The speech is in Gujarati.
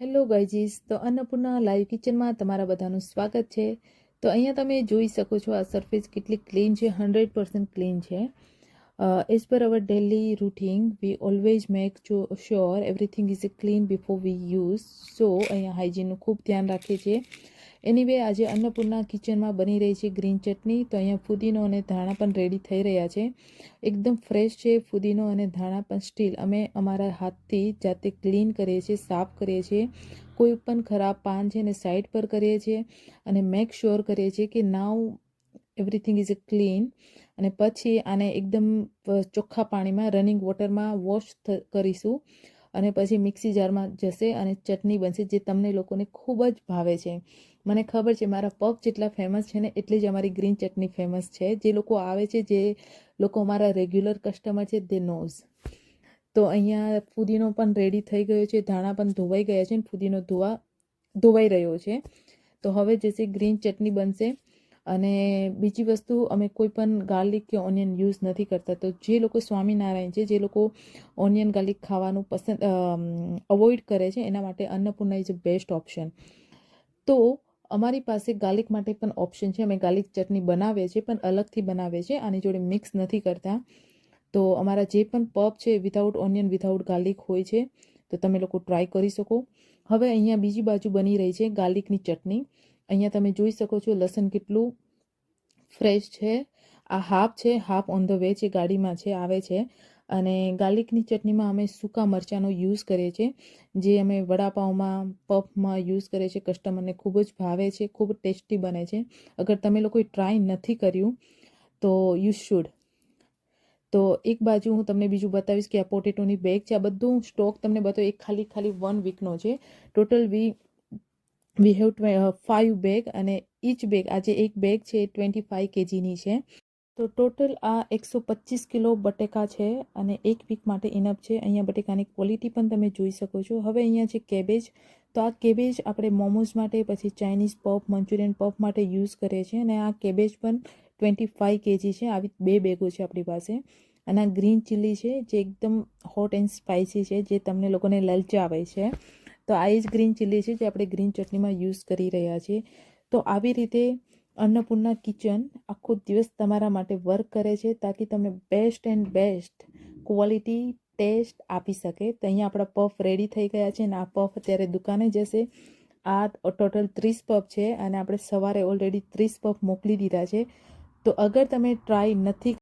હેલો ગાઈજીસ, તો અન્નપૂર્ણા લાઈવ કિચનમાં તમારા બધાનું સ્વાગત છે। તો અહીંયા તમે જોઈ શકો છો આ સરફેસ કેટલી ક્લીન છે, 100% ક્લીન છે। As per our daily routine we always make sure everything is clean before we use. So અહીંયા હાઇજીનનું ખૂબ ધ્યાન રાખીએ છીએ। એનીવે આજે અન્નપૂર્ણા કિચનમાં બની રહી છે ગ્રીન ચટણી। તો અહીંયા ફુદીનો અને ધાણા પણ રેડી થઈ રહ્યા છે, એકદમ ફ્રેશ છે ફુદીનો અને ધાણા પણ। સ્ટીલ અમે અમારા હાથથી જાતે ક્લીન કરીએ છીએ, સાફ કરીએ છીએ। કોઈ પણ ખરાબ પાન છે એને સાઈડ પર કરીએ છીએ અને મેક શ્યોર કરીએ છીએ કે નાવ એવરીથિંગ ઇઝ ક્લીન। અને પછી આને એકદમ ચોખ્ખા પાણીમાં રનિંગ વોટરમાં વોશ કરીશું અને પછી મિક્સી જારમાં જશે અને ચટણી બનશે જે તમને લોકોને ખૂબ જ ભાવે છે। મને ખબર છે મારા પગ જેટલા ફેમસ છે ને એટલી જ અમારી ગ્રીન ચટણી ફેમસ છે। જે લોકો આવે છે, જે લોકો અમારા રેગ્યુલર કસ્ટમર છે, દે નોઝ। તો અહીંયા ફુદીનો પણ રેડી થઈ ગયો છે, ધાણા પણ ધોવાઈ ગયા છે અને ફુદીનો ધોવાઈ રહ્યો છે। તો હવે જશે ગ્રીન ચટણી બનશે। અને બીજી વસ્તુ, અમે કોઈ પણ ગાર્લિક કે ઓનિયન યુઝ નથી કરતા। તો જે લોકો સ્વામિનારાયણ છે, જે લોકો ઓનિયન ગાર્લિક ખાવાનું અવોઇડ કરે છે, એના માટે Annapurna is a best option. તો અમારી પાસે ગાર્લિક માટે પણ ઓપ્શન છે, અમે ગાર્લિક ચટણી બનાવીએ છીએ પણ અલગથી બનાવીએ છીએ, આની જોડે મિક્સ નથી કરતા। તો અમારા જે પણ પફ છે વિધાઉટ ઓનિયન વિધાઉટ ગાર્લિક હોય છે, તો તમે લોકો ટ્રાય કરી શકો। હવે અહીંયા બીજી બાજુ બની રહી છે ગાર્લિકની ચટણી। અહીંયા તમે જોઈ શકો છો લસણ કેટલું ફ્રેશ છે। આ હાફ છે, હાફ ઓન ધ વે છે, ગાડીમાં છે, આવે છે। અને ગાર્લિકની ચટણીમાં અમે સૂકા મરચાંનો યુઝ કરીએ છીએ, જે અમે વડાપાઉંમાં પફમાં યુઝ કરીએ છીએ। કસ્ટમરને ખૂબ જ ભાવે છે, ખૂબ ટેસ્ટી બને છે। અગર તમે લોકોએ ટ્રાય નથી કર્યું તો યુ શુડ। તો એક બાજુ હું તમને બીજું બતાવીશ કે આ પોટેટોની બેગ છે, આ બધું સ્ટોક તમને બતાવ્યું। એક ખાલી 1 વીકનો છે ટોટલ। વી હેવ 5 બેગ અને ઈચ બેગ, આજે એક બેગ છે 25 kgની છે। તો ટોટલ આ 125 કિલો બટેકા છે અને એક વીક માટે ઇનફ છે। અહીંયા બટેકાની ક્વોલિટી પણ તમે જોઈ શકો છો। હવે અહીંયા છે કેબેજ। તો આ કેબેજ આપણે મોમોઝ માટે, પછી ચાઇનીઝ પફ, મંચુરિયન પફ માટે યુઝ કરીએ છીએ અને આ કેબેજ પણ 25 kg છે। આવી 2 બેગો છે આપણી પાસે। અને આ ગ્રીન ચીલી છે જે એકદમ હોટ એન્ડ સ્પાઇસી છે, જે તમને લોકોને લલચાવે છે। તો આ જ ગ્રીન ચીલી છે જે આપણે ગ્રીન ચટણીમાં યુઝ કરી રહ્યા છીએ। તો આવી રીતે અન્નપૂર્ણા કિચન આખો દિવસ તમારા માટે વર્ક કરે છે તાકી તમને best and best quality taste આપી શકે। તો અહીંયા આપણા પફ રેડી થઈ ગયા છે અને આ પફ અત્યારે દુકાને જશે। આ ટોટલ 30 પફ છે અને આપણે સવારે ઓલરેડી 30 પફ મોકલી દીધા છે। તો અગર તમે ટ્રાય નથી